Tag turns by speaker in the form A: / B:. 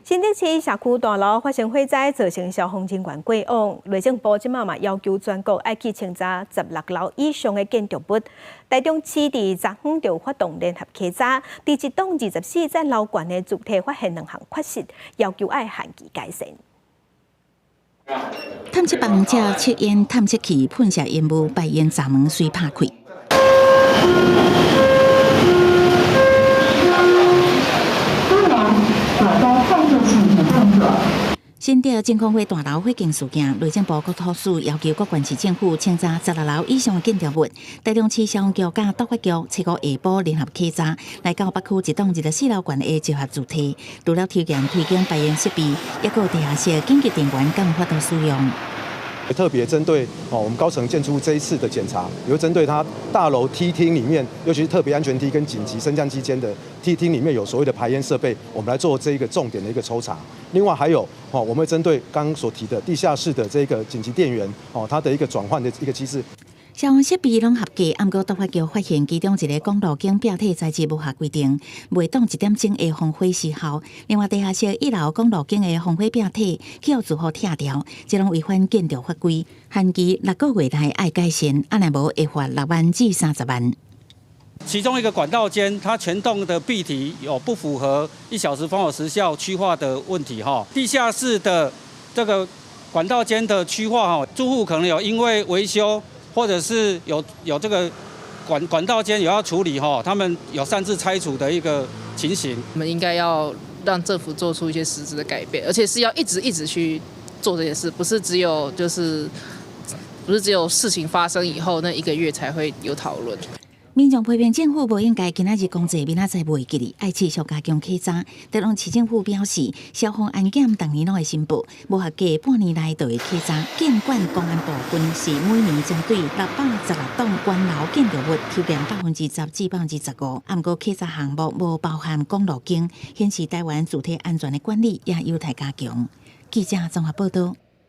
A: 新竹市社区大楼发生火灾，造成消防人员过往。内政部即嘛要求全国要去清查16楼以上的建筑物。台中市伫昨昏就发动联合稽查，伫1栋24层楼高的主体发现2项缺失，要求要限期改善。
B: 探测棒借测烟探测器喷射烟雾，排烟闸门随拍开。新竹真空火大楼火警事件，内政部国土署要求各县市政府清查16楼以上的建筑物。台中市消防局甲督发局5下晡联合稽查，来到北区1栋24楼高的集合主体，除了条件推荐排烟设备，也有地下室紧急电源敢有法度使用。
C: 特别针对我们高层建筑物这一次的检查，也会针对它大楼梯厅里面，尤其是特别安全梯跟紧急升降机间的梯厅里面有所谓的排烟设备，我们来做这一个重点的一个抽查。另外还有我们会针对刚刚所提的地下室的这个紧急电源它的一个转换的一个机制。
B: 消防设备拢合格，不过督发局发现其中一个公路间标体材质无合规定，未当1点钟的防火时效。另外，地下室1楼公路间的防火标体去互住户拆掉，这拢违反建筑法规，限期6个月内爱改善，安若无会罚6万至30万。
D: 其中一个管道间，它全栋的壁体有不符合1小时封锁时效区划的问题哈。地下室的这个管道间的区划哈，住户可能有因为维修。或者是有这个管道间有要处理哈，他们有擅自拆除的一个情形。
E: 我们应该要让政府做出一些实质的改变，而且是要一直去做这件事，不是只有事情发生以后那1个月才会有讨论。
B: 民众批评政府不应该今仔日公祭，明仔载袂记哩，爱持续加强稽查。台中市政府表示，消防安检当年拢会申报，无合格半年内就会稽查。建管公安部分是每年针对616栋关楼建筑物抽验10%至15%，不过稽查项目无包含公路经，显示台湾主体安全的管理也有待加强。记者综合报道。